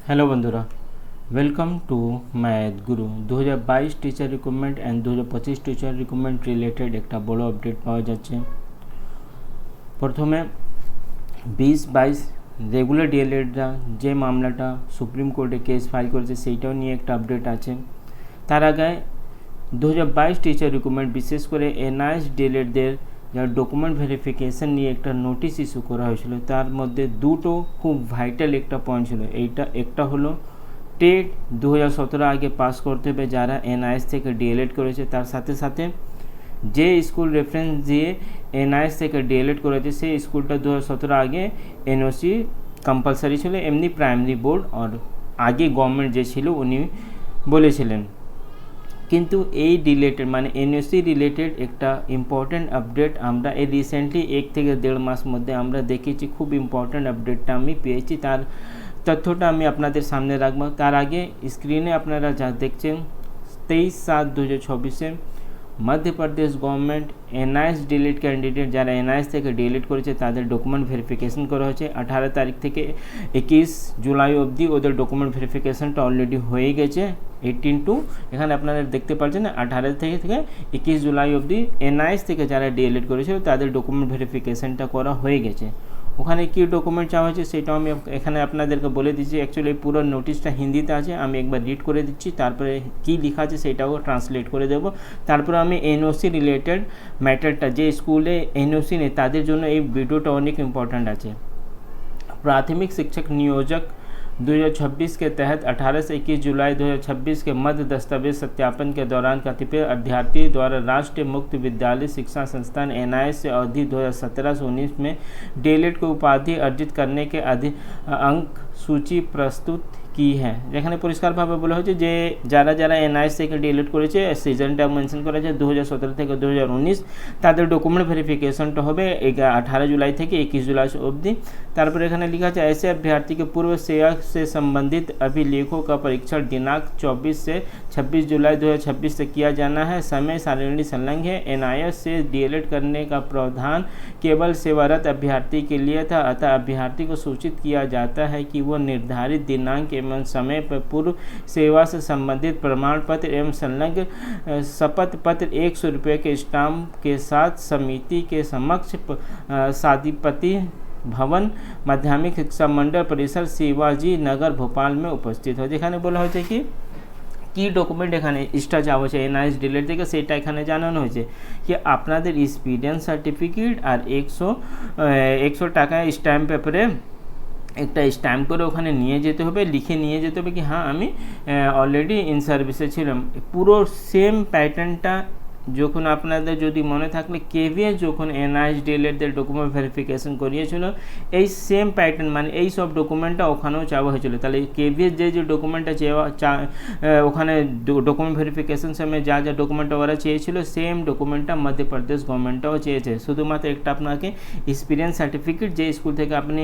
Hello बंधुरा welcome to math Guru 2022 teacher recruitment and 2025 teacher recruitment related एक बड़ो update पाওয়া যাচ্ছে। प्रथमे 20-22 रेगुलर डीएलएडरा जे मामलाटा सुप्रीम कोर्टे केस फाइल करेছে সেইটাও নিয়ে একটা আপডেট আছে। তার আগে 2022 टीचर रिक्रुटमेंट विशेष করে এনআইএস ডিএলএডদের যারা ডকুমেন্ট ভেরিফিকেশন নিয়ে একটা নোটিশ ইস্যু করা হয়েছিল তার মধ্যে দুটো খুব ভাইটাল একটা পয়েন্ট ছিল। এইটা একটা হলো টেট 2017 আগে পাস করতে হবে যারা এনআইএস থেকে ডিএলএড করেছে, তার সাথে সাথে যে স্কুল রেফারেন্স দিয়ে এনআইএস থেকে ডিএলএড করেছে সেই স্কুলটা 2017 আগে এনওসি কম্পালসারি ছিল, এমনি প্রাইমারি বোর্ড আর আগে গভর্নমেন্ট যে ছিল উনি বলেছিলেন। কিন্তু এই রিলেটেড মানে এনওসি রিলেটেড একটা ইম্পর্ট্যান্ট আপডেট আমরা এই রিসেন্টলি 1 থেকে 1.5 মাস মধ্যে আমরা দেখেছি। খুব ইম্পর্ট্যান্ট আপডেটটা আমি পেয়েছি, তার তথ্যটা আমি আপনাদের সামনে রাখবো। তার আগে স্ক্রিনে আপনারা যা দেখছেন 23/7/2024 Madhya Pradesh government NIS delete candidate যারা এনআইএস থেকে ডিলিট করেছে তাদের ডকুমেন্ট ভেরিফিকেশন করা হয়েছে। 18 তারিখ থেকে 21 জুলাই অবধি ওদের ডকুমেন্ট ভেরিফিকেশনটা অলরেডি হয়ে গেছে। 18 এখানে আপনারা দেখতে পাচ্ছেন 18 থেকে 21 জুলাই অবধি এনআইএস থেকে যারা ডিলিট করেছিল তাদের ডকুমেন্ট ভেরিফিকেশনটা করা হয়ে গেছে। ওখানে কি ডকুমেন্ট চাওয়া হয়েছে সেটাও আমি এখানে আপনাদেরকে বলে দিচ্ছি। অ্যাকচুয়ালি পুরো নোটিশটা হিন্দিতে আছে, আমি একবার রিড করে দিচ্ছি, তারপরে কি লেখা আছে সেটাও ট্রান্সলেট করে দেব। তারপরে আমি এনওসি রিলেটেড ম্যাটারটা যে স্কুলে এনওসি নেই তাদের জন্য এই ভিডিওটা অনেক ইম্পর্ট্যান্ট আছে। प्राथमिक शिक्षक नियोजक 2026 के तहत 18 से 21 जुलाई 2026 के मध्य दस्तावेज सत्यापन के दौरान कतिपय अभ्यर्थी द्वारा राष्ट्रीय मुक्त विद्यालय शिक्षा संस्थान एनआईएस से अवधि 2017 से 19 में डीएलएड को उपाधि अर्जित करने के अंक सूची प्रस्तुत की है। যেখানে পরিষ্কারভাবে বলা হয়েছে যে যারা যারা এনআইএস থেকে ডিলিট করেছে সিজনটা মেনশন করা আছে 2017 থেকে 2019 তাদের ডকুমেন্ট ভেরিফিকেশনটা হবে 18 जुलाई থেকে 21 जुलाई অবধি। তারপরে এখানে লেখা আছে ऐसे अभ्यर्थी के पूर्व सेवा से संबंधित अभिलेखों का परीक्षण दिनांक 24 से 26 जुलाई 2026 तक किया जाना है। समय सारणी संलग्न है। एनआईएस से डीएलएड करने का प्रावधान केवल सेवारत अभ्यर्थी के लिए था, अतः अभ्यर्थी को सूचित किया जाता है कि वो निर्धारित दिनांक एवं समय पर पूर्व सेवा से संबंधित प्रमाण पत्र एवं संलग्न शपथ पत्र 100 रुपये के स्टाम्प के साथ समिति के समक्ष सादीपति भवन माध्यमिक शिक्षा मंडल परिसर शिवाजी नगर भोपाल में उपस्थित हो। যেখানে বলা হয়েছে কি ডকুমেন্ট এখানে এক্সট্রা চাওয়া হয়েছে এনআইএস ডিলিট থেকে সেটা এখানে জানানো হয়েছে কি আপনাদের এক্সপিরিয়েন্স সার্টিফিকেট আর 100 টাকা স্ট্যাম্প পেপারে একটা স্ট্যাম্প করে ওখানে নিয়ে যেতে হবে, লিখে নিয়ে যেতে হবে কি হ্যাঁ আমি অলরেডি ইন সার্ভিসে ছিলাম। পুরো সেম প্যাটার্নটা যখন আপনাদের যদি মনে থাকলে কেভিএস যখন এনআইএস ডিএলএডদের ডকুমেন্ট ভেরিফিকেশন করিয়েছিল এই সেম প্যাটার্ন মানে এই সব ডকুমেন্টটা ওখানেও চাওয়া হয়েছিল। তাহলে কেভিএস যে ডকুমেন্টটা ওখানে ডকুমেন্ট ভেরিফিকেশন সময় যা যা ডকুমেন্টটা ওরা চেয়েছিল সেম ডকুমেন্টটা মধ্যপ্রদেশ গভর্নমেন্টটাও চেয়েছে। শুধুমাত্র একটা আপনাকে এক্সপিরিয়েন্স সার্টিফিকেট যে স্কুল থেকে আপনি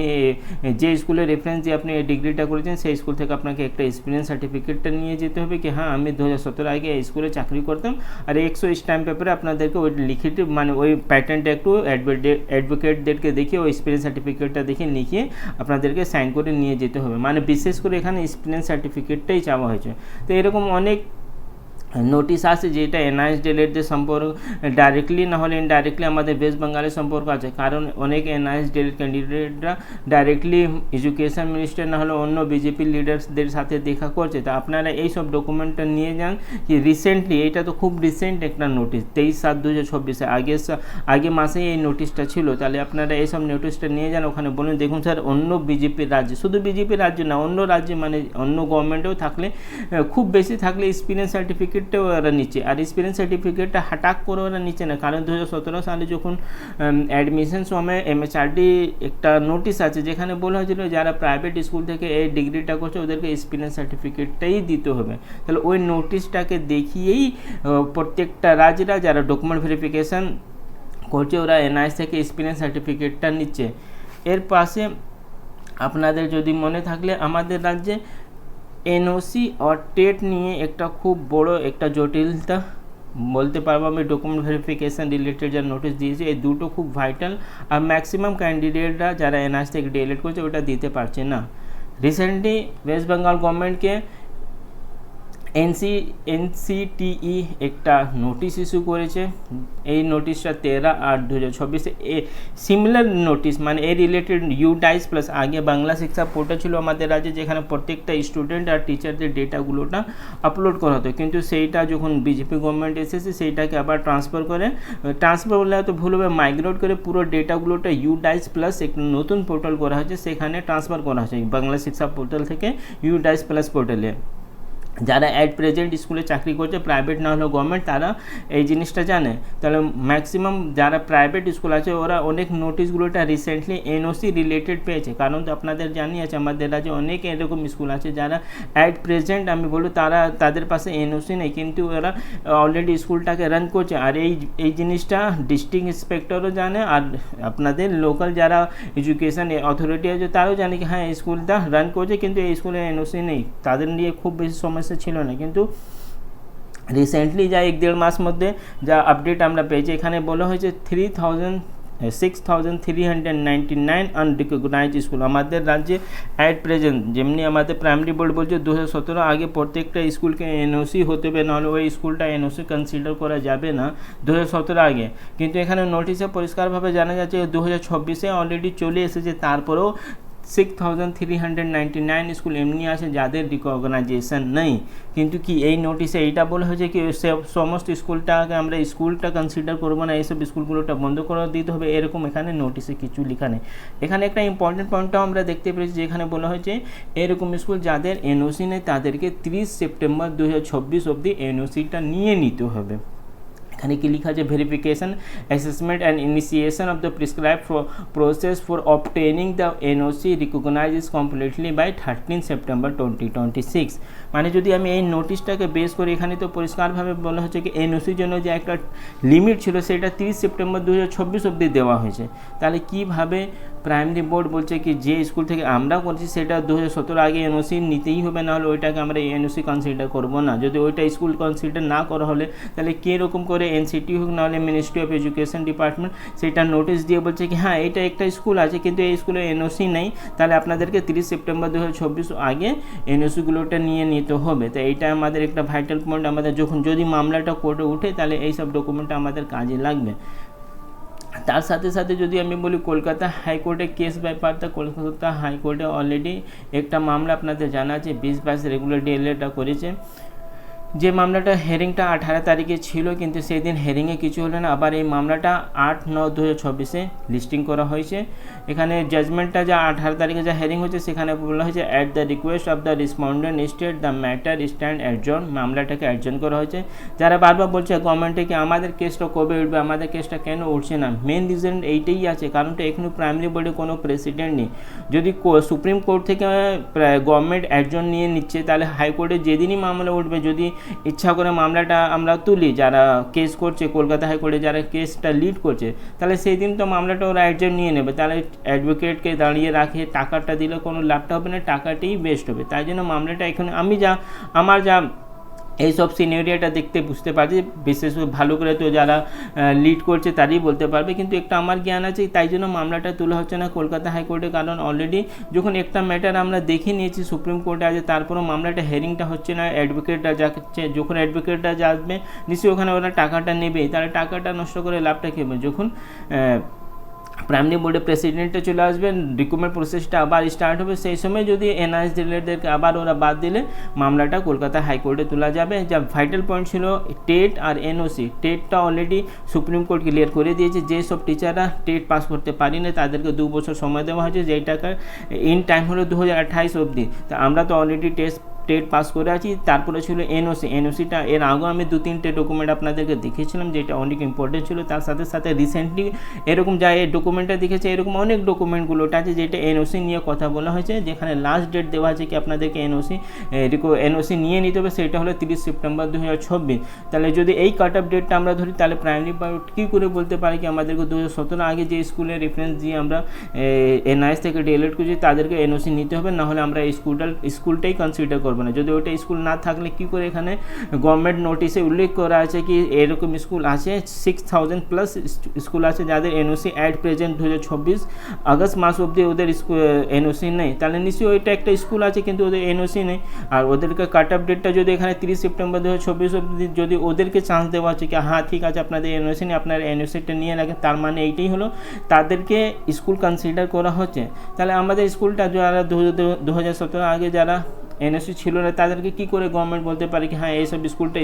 যে স্কুলের রেফারেন্স দিয়ে আপনি এই ডিগ্রিটা করেছেন সেই স্কুল থেকে আপনাকে একটা এক্সপিরিয়েন্স সার্টিফিকেটটা নিয়ে যেতে হবে কি হ্যাঁ আমি 2017 আগে এই স্কুলে চাকরি করতাম। আর 100 স্ট্যাম্প পেপারে আপনাদেরকে ওই লিখিত মানে ওই প্যাটার্নটা একটু অ্যাডভোকেটদেরকে দেখিয়ে ওই এক্সপিরিয়েন্স সার্টিফিকেটটা দেখে লিখিয়ে আপনাদেরকে সাইন করে নিয়ে যেতে হবে। মানে বিশেষ করে এখানে এক্সপিরিয়েন্স সার্টিফিকেটটাই চাওয়া হয়েছে। তো এরকম অনেক নোটিশ আছে যেটা এনআইএস ডিএলএডদের সম্পর্ক ডাইরেক্টলি না হলে ইনডাইরেক্টলি আমাদের ওয়েস্ট বেঙ্গলের সম্পর্ক আছে, কারণ অনেক এনআইএস ডিএলএড ক্যান্ডিডেটরা ডাইরেক্টলি এডুকেশন মিনিস্টার না হলে অন্য বিজেপি লিডার্সদের সাথে দেখা করছে। তো আপনারা এই সব ডকুমেন্টটা নিয়ে যান কি রিসেন্টলি এটা তো খুব রিসেন্ট একটা নোটিশ 23/7/2024 আগে মাসেই এই নোটিশটা ছিল। তাহলে আপনারা এই সব নোটিশটা নিয়ে যান, ওখানে বলুন দেখুন স্যার অন্য বিজেপির রাজ্যে শুধু বিজেপির রাজ্য না অন্য রাজ্যে মানে অন্য গভর্নমেন্টেও থাকলে খুব বেশি থাকলে এক্সপিরিয়েন্স সার্টিফিকেট ওরা নিচে আর এক্সপিরিয়েন্স সার্টিফিকেটটা হঠাৎ করে ওরা নিচে না, কারণ 2017 সালে যখন অ্যাডমিশন সময় এমএচআরডি একটা নোটিশ আছে যেখানে বলা হয়েছিল যারা প্রাইভেট স্কুল থেকে এই ডিগ্রিটা করছে ওদেরকে এক্সপিরিয়েন্স সার্টিফিকেটটাই দিতে হবে। তাহলে ওই নোটিশটাকে দেখিয়েই প্রত্যেকটা রাজ্যরা যারা ডকুমেন্ট ভেরিফিকেশান করছে ওরা এনআইএস থেকে এক্সপিরিয়েন্স সার্টিফিকেটটা নিচ্ছে। এর পাশে আপনাদের যদি মনে থাকলে আমাদের রাজ্যে এনওসি আর টেট নিয়ে একটা খুব বড় একটা জটিলতা বলতে পারবো আমি। ডকুমেন্ট ভেরিফিকেশান রিলেটেড যা নোটিশ দিয়েছি এই দুটো খুব ভাইটাল আর ম্যাক্সিমাম ক্যান্ডিডেটরা যারা এনআইএস থেকে ডিএলএড করছে ওটা দিতে পারছে না। রিসেন্টলি ওয়েস্ট বেঙ্গল গভর্নমেন্টকে এনসিটিই একটা নোটিশ ইস্যু করেছে। এই নোটিশটা 13/8/2024 সিমিলার নোটিশ মানে এই রিলেটেড ইউডাইস প্লাস আগে বাংলা শিক্ষা পোর্টাল ছিল আমাদের রাজ্যে, যেখানে প্রত্যেকটা স্টুডেন্ট আর টিচারদের ডেটাগুলোটা আপলোড করা হতো, কিন্তু সেইটা যখন বিজেপি গভর্নমেন্ট এসেছে সেইটাকে আবার ট্রান্সফার বললে হয়তো ভুল হবে, মাইগ্রেট করে পুরো ডেটাগুলোটা ইউডাইস প্লাস একটা নতুন পোর্টাল করা হয়েছে, সেখানে ট্রান্সফার করা হয়েছে বাংলা শিক্ষা পোর্টাল থেকে ইউডাইস প্লাস পোর্টালে। যারা অ্যাট প্রেজেন্ট স্কুলে চাকরি করছে, প্রাইভেট না হলেও গভর্নমেন্ট, তারা এই জিনিসটা জানে। তাহলে ম্যাক্সিমাম যারা প্রাইভেট স্কুল আছে ওরা অনেক নোটিশগুলোটা রিসেন্টলি এনওসি রিলেটেড পেয়েছে, কারণ তো আপনাদের জানিয়ে আছে আমাদের রাজ্যে অনেক এরকম স্কুল আছে যারা অ্যাট প্রেজেন্ট আমি বলবো তাদের পাশে এনওসি নেই, কিন্তু ওরা অলরেডি স্কুলটাকে রান করছে। আর এই জিনিসটা ডিস্ট্রিক্ট ইন্সপেক্টরও জানে, আর আপনাদের লোকাল যারা এডুকেশন অথরিটি আছে তারাও জানে কি হ্যাঁ এই স্কুলটা রান করছে, কিন্তু এই স্কুলে এনওসি নেই। তাদের নিয়ে খুব বেশি সমস্যা ছিল না, কিন্তু রিসেন্টলি যা 1-1.5 মাস মধ্যে যা আপডেট আমরা পেয়েছি, এখানে বলা হয়েছে 6,399 আনরিকগনাইজ স্কুল আমাদের রাজ্যে অ্যাট প্রেজেন্ট। যেমনি আমাদের প্রাইমারি বোর্ড বলছে 2017 আগে প্রত্যেকটা স্কুলকে এনওসি হতে হবে, নাহলে ওই স্কুলটা এনওসি কনসিডার করা যাবে না 2017 আগে। কিন্তু এখানে নোটিশে পরিষ্কারভাবে জানা যাচ্ছে 2026-এ অলরেডি চলে এসেছে, তারপরেও 6,399 স্কুল এমনি আছে যাদের রিকগনাইজেশন নেই। কিন্তু কি এই নোটিশে এইটা বলা হয়েছে কি সমস্ত স্কুলটাকে আমরা স্কুলটা কনসিডার করবো না, এইসব স্কুলগুলোটা বন্ধ করে দিতে হবে, এরকম এখানে নোটিশে কিছু লেখা নেই। এখানে একটা ইম্পর্টেন্ট পয়েন্টটাও আমরা দেখতে পেরেছি, যেখানে বলা হয়েছে এরকম স্কুল যাদের এনওসি নেই তাদেরকে 30 সেপ্টেম্বর 2024 অবধি এনওসিটা নিয়ে নিতে হবে। এখানে কি লেখা আছে, verification assessment and initiation of the prescribe process for obtaining the NOC recognise is completely by 13 September 2026। মানে যদি আমি এই নোটিশটাকে বেস করি, এখানে তো পরিষ্কারভাবে বলা হচ্ছে কি এনওসির জন্য যে একটা লিমিট ছিল সেটা 30 সেপ্টেম্বর 2024 অবধি দেওয়া হয়েছে। তাহলে কীভাবে প্রাইমারি বোর্ড বলছে কি যে স্কুল থেকে আমরা করছি সেটা 2017 আগে এনওসি নিতেই হবে, নাহলে ওইটাকে আমরা এনওসি কনসিডার করবো না। যদি ওইটা স্কুল কনসিডার না করা হলে তাহলে কীরকম করে এনসিটি হোক নাহলে মিনিস্ট্রি অফ এডুকেশন ডিপার্টমেন্ট সেটা নোটিশ দিয়ে বলছে কি হ্যাঁ এটা একটা স্কুল আছে কিন্তু এই স্কুলে এনওসি নেই, তাহলে আপনাদেরকে 30 সেপ্টেম্বর 2024 আগে এনওসিগুলোটা নিয়ে নিতে হবে। তো এইটা আমাদের একটা ভাইটাল পয়েন্ট, আমাদের যদি মামলাটা কোর্টে উঠে তাহলে এইসব ডকুমেন্ট আমাদের কাজে লাগবে। তার সাথে সাথে যদি আমি বলি কলকাতা হাইকোর্টে কেস ব্যাপারটা, কলকাতা হাইকোর্টে অলরেডি একটা মামলা আপনাদের জানা আছে 2022 রেগুলার ডিএলএটা করেছে, যে মামলাটা হেয়ারিংটা 18 তারিখে ছিল, কিন্তু সেই দিন হেয়ারিংয়ে কিছু হলো না। আবার এই মামলাটা 8/9/2024 লিস্টিং করা হয়েছে। এখানে জাজমেন্টটা যা 18 তারিখে যা হেয়ারিং হয়েছে সেখানে বলা হয়েছে at the request of the respondent state the matter stand adjourn, মামলাটাকে অ্যাডজন করা হয়েছে। যারা বারবার বলছে গভর্নমেন্টে কি আমাদের কেসটা কবে উঠবে, আমাদের কেসটা কেন উঠছে না, মেন রিজন এইটাই আছে, কারণটা এখনো প্রাইমারি বোর্ডে কোনো প্রেসিডেন্ট নেই। যদি সুপ্রিম কোর্ট থেকে গভর্নমেন্ট অ্যাডজন নিয়ে নিচ্ছে, তাহলে হাইকোর্টে যেদিনই মামলা উঠবে, যদি ইচ্ছা করে মামলাটা আমরা তুলি, যারা কেস করছে কলকাতা হাইকোর্টে যারা কেসটা লিড করছে, তাহলে সেই দিন তো মামলাটা ওরা অ্যাডজন নিয়ে নেবে, তাহলে অ্যাডভোকেটকে দাঁড়িয়ে রাখে টাকাটা দিলে কোনো লাভটা হবে না, টাকাটাই বেস্ট হবে। তাই জন্য মামলাটা এখানে আমার যা এইসব সিনারিওটা দেখতে বুঝতে পারছি, বিশেষ ভালো করে তো যারা লিড করছে তারই বলতে পারবে, কিন্তু একটা আমার জ্ঞান আছে, তাই জন্য মামলাটা তোলা হচ্ছে না কলকাতা হাইকোর্টে। কারণ অলরেডি যখন একটা ম্যাটার আমরা দেখে নিয়েছি সুপ্রিম কোর্টে আছে, তারপরও মামলাটা হেয়ারিংটা হচ্ছে না, অ্যাডভোকেটরা যাচ্ছে, যখন অ্যাডভোকেটরা আসবে নিশ্চয়ই ওখানে ওরা টাকাটা নেবেই, তাহলে টাকাটা নষ্ট করে লাভটা কী হবে। যখন প্রাইমারি বোর্ডের প্রেসিডেন্টে চলে আসবেন, রিক্রুটমেন্ট প্রসেসটা আবার স্টার্ট হবে, সেই সময় যদি এনআইএস ডিলেটদেরকে আবার ওরা বাদ দিলে মামলাটা কলকাতা হাইকোর্টে তোলা যাবে। যা ভাইটাল পয়েন্ট ছিল টেট আর এনওসি, টেটটা অলরেডি সুপ্রিম কোর্ট ক্লিয়ার করে দিয়েছে, যেসব টিচাররা টেট পাস করতে পারি না তাদেরকে 2 বছর সময় দেওয়া হয়েছে, যেটাকার ইন টাইম হলো 2028 অবধি। তা আমরা তো অলরেডি টেট পাস করে আছি। তারপরে ছিল এনওসিটা এর আগেও আমি 2-3টে ডকুমেন্ট আপনাদেরকে দেখিয়েছিলাম, যেটা অনেক ইম্পর্টেন্ট ছিল। তার সাথে সাথে রিসেন্টলি এরকম যা এই ডকুমেন্টটা দেখেছে, এরকম অনেক ডকুমেন্টগুলোটা আছে যেটা এনওসি নিয়ে কথা বলা হয়েছে, যেখানে লাস্ট ডেট দেওয়া আছে কি আপনাদেরকে এনওসি নিয়ে নিতে হবে, সেটা হলো 30 সেপ্টেম্বর 2024। তাহলে যদি এই কাট অফ ডেটটা আমরা ধরি, তাহলে প্রাইমারি বোর্ড কী করে বলতে পারি কি আমাদেরকে 2017 আগে যে স্কুলের রেফারেন্স দিয়ে আমরা এনআইএস থেকে ডিএলএড করছি তাদেরকে এনওসি নিতে হবে, নাহলে আমরা এই স্কুলটাই কনসিডার করব করবো না। যদি ওইটা স্কুল না থাকলে কী করে এখানে গভর্নমেন্ট নোটিশে উল্লেখ করা আছে কি এরকম স্কুল আছে 6000 প্লাস স্কুল আছে যাদের এনওসি অ্যাট প্রেজেন্ট 2026 আগস্ট মাস অবধি ওদের এনওসি নেই, তাহলে নিশ্চয়ই ওইটা একটা স্কুল আছে কিন্তু ওদের এনওসি নেই। আর ওদেরকে কাট অফ ডেটটা যদি এখানে 30 সেপ্টেম্বর 2026 অবধি যদি ওদেরকে চান্স দেওয়া আছে কি হ্যাঁ ঠিক আছে আপনাদের এনওসি নেই, আপনারা এনওসিটা নিয়ে রাখেন, তার মানে এইটাই হলো তাদেরকে স্কুল কনসিডার করা হচ্ছে। তাহলে আমাদের স্কুলটা যারা 2017 আগে যারা এনওসি ছিল না তাদেরকে কী করে গভর্নমেন্ট বলতে পারে কি হ্যাঁ এইসব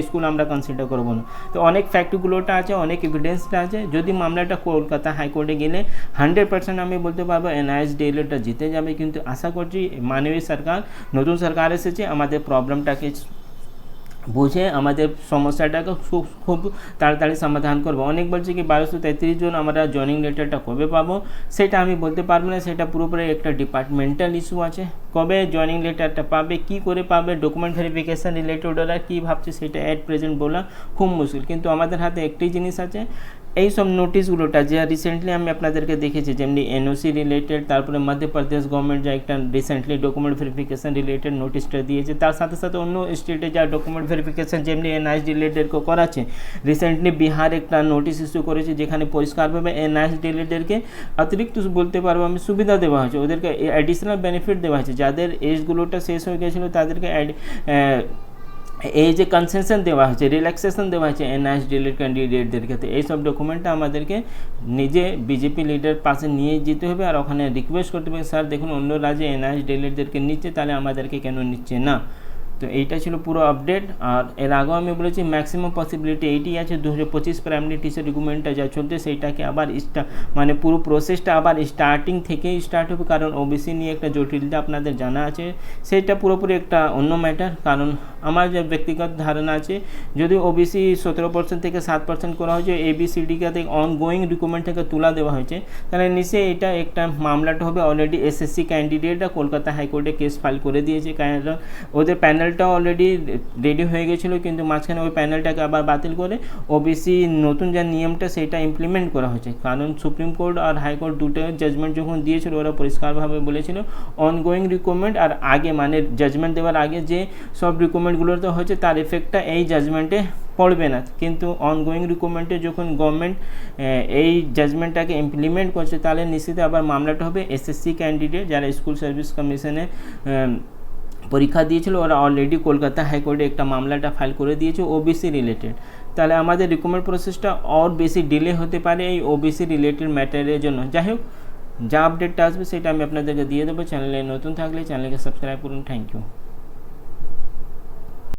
স্কুল আমরা কনসিডার করবো না। তো অনেক ফ্যাক্টগুলোটা আছে, অনেক এভিডেন্সটা আছে। যদি মামলাটা কলকাতা হাইকোর্টে গেলে 100% আমি বলতে পারবো এনআইএস ডিএলএডটা জিতে যাবে, কিন্তু আশা করছি মাননীয় সরকার, নতুন সরকার এসেছে, আমাদের প্রবলেমটাকে বুঝে আমাদের সমস্যাটাকে খুব তাড়াতাড়ি সমাধান করবো। অনেক বলছে কি 1233 জন আমরা জয়নিং লেটারটা কবে পাবো, সেটা আমি বলতে পারবো না, সেটা পুরোপুরি একটা ডিপার্টমেন্টাল ইস্যু আছে। কবে জয়নিং লেটারটা পাবে, কি করে পাবে, ডকুমেন্ট ভেরিফিকেশান রিলেটেড ওরা কী ভাবছে সেটা অ্যাট প্রেজেন্ট বলা খুব মুশকিল। কিন্তু আমাদের হাতে একটি জিনিস আছে, এই সব নোটিশগুলোটা যে রিসেন্টলি আমি আপনাদেরকে দেখেছি যেমনি এনওসি রিলেটেড, তারপরে মধ্যপ্রদেশ গভর্নমেন্ট যা একটা রিসেন্টলি ডকুমেন্ট ভেরিফিকেশান রিলেটেড নোটিশটা দিয়েছে, তার সাথে সাথে অন্য স্টেটে যা ডকুমেন্ট ভেরিফিকেশান যেমনি এনআইএস রিলেটেডকে করাচ্ছে। রিসেন্টলি বিহার একটা নোটিশ ইস্যু করেছে যেখানে পরিষ্কারভাবে এনআইএস রিলেটেডকে অতিরিক্ত বলতে পারবো আমি সুবিধা দেওয়া হয়েছে, ওদেরকে অ্যাডিশনাল বেনিফিট দেওয়া হয়েছে। যাদের এজগুলোটা শেষ হয়ে গেছিলো তাদেরকে এই যে কনসেশন দেওয়া হয়েছে, রিল্যাক্সেশন দেওয়া হয়েছে এনআইএস ডিএলএড ক্যান্ডিডেটদের ক্ষেত্রে। এইসব ডকুমেন্টটা আমাদেরকে নিজে বিজেপি লিডার পাশে নিয়ে যেতে হবে আর ওখানে রিকোয়েস্ট করতে হবে স্যার দেখুন অন্য রাজ্যে এনআইএস ডিএলএডদেরকে নিচ্ছে, তাহলে আমাদেরকে কেন নিচ্ছে না। তো এইটা ছিল পুরো আপডেট। আর এর আগেও আমি বলেছি ম্যাক্সিমাম পসিবিলিটি এইটি আছে 2025 প্রাইমারি টিচার রিক্রুটমেন্টটা যা চলছে সেইটাকে আবার মানে পুরো প্রসেসটা আবার স্টার্টিং থেকেই স্টার্ট হবে, কারণ ওবিসি নিয়ে একটা জটিলতা আপনাদের জানা আছে, সেটা পুরোপুরি একটা অন্য ম্যাটার। কারণ আমার যে ব্যক্তিগত ধারণা আছে যদি ওবিসি 17% থেকে 7% করা হয়েছে, এবিসিডিকে অনগোয়িং রিক্রুটমেন্ট থেকে তুলা দেওয়া হয়েছে, তাহলে নিশ্চয়ই এটা একটা মামলাটা হবে। অলরেডি এসএসসি ক্যান্ডিডেটরা কলকাতা হাইকোর্টে কেস ফাইল করে দিয়েছে, কারণ ওদের প্যানেলটাও অলরেডি রেডি হয়ে গেছিলো, কিন্তু মাঝখানে ওই প্যানেলটাকে আবার বাতিল করে ওবিসি নতুন যে নিয়মটা সেটা ইমপ্লিমেন্ট করা হয়েছে। কারণ সুপ্রিম কোর্ট আর হাইকোর্ট দুটো জাজমেন্ট যখন দিয়েছিল ওরা পরিষ্কারভাবে বলেছিল অনগোয়িং রিক্রুটমেন্ট আর আগে মানে জাজমেন্ট দেওয়ার আগে যে সব রিক্রুটমেন্টগুলোতে হচ্ছে তার এফেক্টটা এই জাজমেন্টে পড়বে না, কিন্তু অনগোয়িং রিক্রুটমেন্টে যখন গভর্নমেন্ট এই জাজমেন্টটাকে ইমপ্লিমেন্ট করছে তাহলে নিশ্চিত আবার মামলাটা হবে এসএসসি ক্যান্ডিডেট যারা স্কুল সার্ভিস কমিশনে পরীক্ষা দিয়েছিল, ওরা অলরেডি কলকাতা হাইকোর্টে একটা মামলাটা ফাইল করে দিয়েছে ওবিসি রিলেটেড। তাহলে আমাদের রিক্রুটমেন্ট প্রসেসটা আর বেশি ডিলে হতে পারে এই ওবিসি রিলেটেড ম্যাটারের জন্য। যাই হোক, যা আপডেটটা আসবে সেটা আমি আপনাদেরকে দিয়ে দেবো। চ্যানেলে নতুন থাকলে চ্যানেলকে সাবস্ক্রাইব করুন। Thank you.